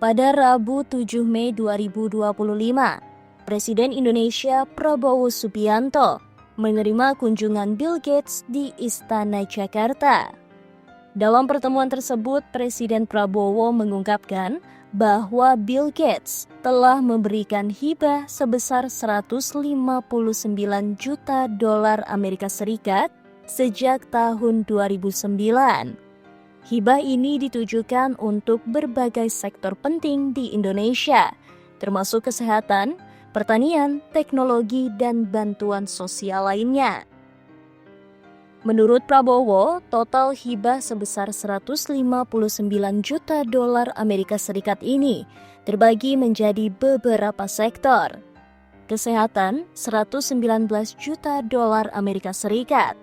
Pada Rabu 7 Mei 2025, Presiden Indonesia Prabowo Subianto menerima kunjungan Bill Gates di Istana Jakarta. Dalam pertemuan tersebut, Presiden Prabowo mengungkapkan bahwa Bill Gates telah memberikan hibah sebesar 159 juta dolar Amerika Serikat sejak tahun 2009. Hibah ini ditujukan untuk berbagai sektor penting di Indonesia, termasuk kesehatan, pertanian, teknologi, dan bantuan sosial lainnya. Menurut Prabowo, total hibah sebesar 159 juta dolar Amerika Serikat ini terbagi menjadi beberapa sektor. Kesehatan 119 juta dolar Amerika Serikat,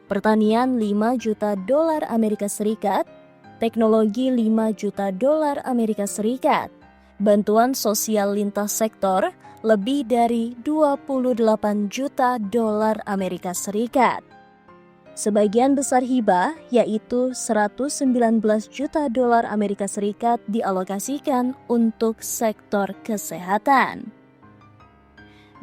pertanian 5 juta dolar Amerika Serikat, teknologi 5 juta dolar Amerika Serikat, bantuan sosial lintas sektor lebih dari 28 juta dolar Amerika Serikat. Sebagian besar hibah, yaitu 119 juta dolar Amerika Serikat dialokasikan untuk sektor kesehatan.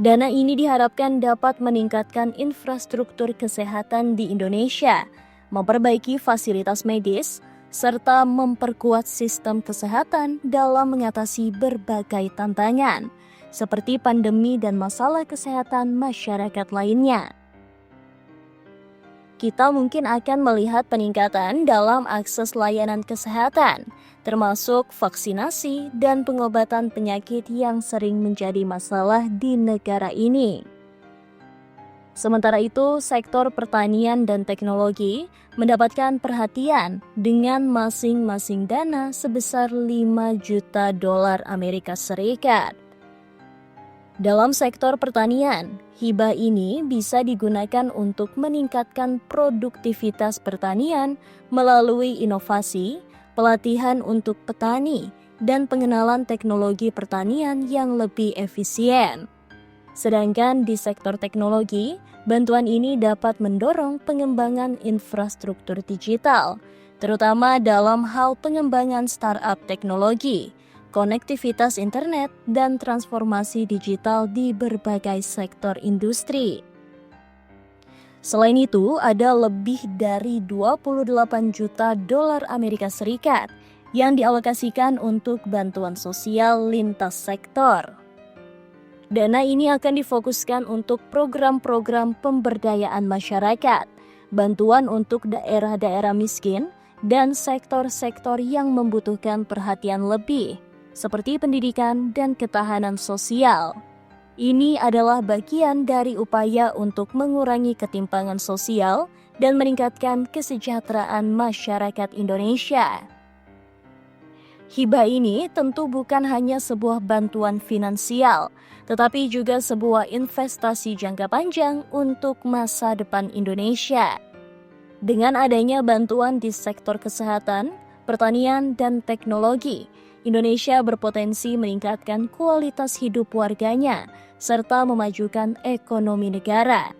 Dana ini diharapkan dapat meningkatkan infrastruktur kesehatan di Indonesia, memperbaiki fasilitas medis, serta memperkuat sistem kesehatan dalam mengatasi berbagai tantangan, seperti pandemi dan masalah kesehatan masyarakat lainnya. Kita mungkin akan melihat peningkatan dalam akses layanan kesehatan, termasuk vaksinasi dan pengobatan penyakit yang sering menjadi masalah di negara ini. Sementara itu, sektor pertanian dan teknologi mendapatkan perhatian dengan masing-masing dana sebesar 5 juta dolar Amerika Serikat. Dalam sektor pertanian, hibah ini bisa digunakan untuk meningkatkan produktivitas pertanian melalui inovasi, pelatihan untuk petani, dan pengenalan teknologi pertanian yang lebih efisien. Sedangkan di sektor teknologi, bantuan ini dapat mendorong pengembangan infrastruktur digital, terutama dalam hal pengembangan startup teknologi, konektivitas internet, dan transformasi digital di berbagai sektor industri. Selain itu, ada lebih dari 28 juta dolar Amerika Serikat yang dialokasikan untuk bantuan sosial lintas sektor. Dana ini akan difokuskan untuk program-program pemberdayaan masyarakat, bantuan untuk daerah-daerah miskin, dan sektor-sektor yang membutuhkan perhatian lebih, seperti pendidikan dan ketahanan sosial. Ini adalah bagian dari upaya untuk mengurangi ketimpangan sosial dan meningkatkan kesejahteraan masyarakat Indonesia. Hibah ini tentu bukan hanya sebuah bantuan finansial, tetapi juga sebuah investasi jangka panjang untuk masa depan Indonesia. Dengan adanya bantuan di sektor kesehatan, pertanian, dan teknologi, Indonesia berpotensi meningkatkan kualitas hidup warganya serta memajukan ekonomi negara.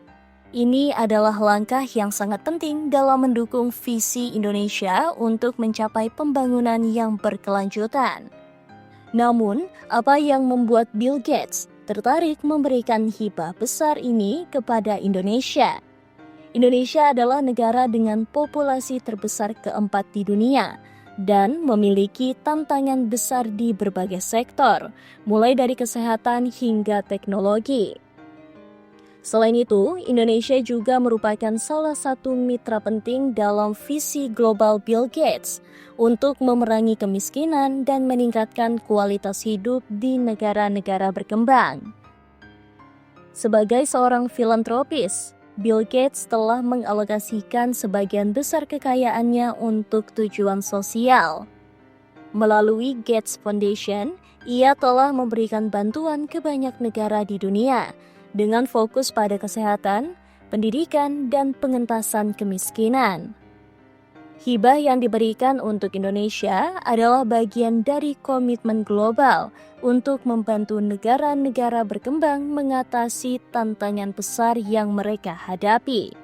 Ini adalah langkah yang sangat penting dalam mendukung visi Indonesia untuk mencapai pembangunan yang berkelanjutan. Namun, apa yang membuat Bill Gates tertarik memberikan hibah besar ini kepada Indonesia? Indonesia adalah negara dengan populasi terbesar keempat di dunia dan memiliki tantangan besar di berbagai sektor, mulai dari kesehatan hingga teknologi. Selain itu, Indonesia juga merupakan salah satu mitra penting dalam visi global Bill Gates untuk memerangi kemiskinan dan meningkatkan kualitas hidup di negara-negara berkembang. Sebagai seorang filantropis, Bill Gates telah mengalokasikan sebagian besar kekayaannya untuk tujuan sosial. Melalui Gates Foundation, ia telah memberikan bantuan ke banyak negara di dunia dengan fokus pada kesehatan, pendidikan, dan pengentasan kemiskinan. Hibah yang diberikan untuk Indonesia adalah bagian dari komitmen global untuk membantu negara-negara berkembang mengatasi tantangan besar yang mereka hadapi.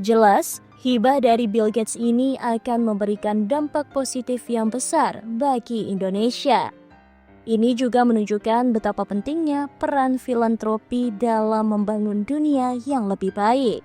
Jelas, hibah dari Bill Gates ini akan memberikan dampak positif yang besar bagi Indonesia. Ini juga menunjukkan betapa pentingnya peran filantropi dalam membangun dunia yang lebih baik.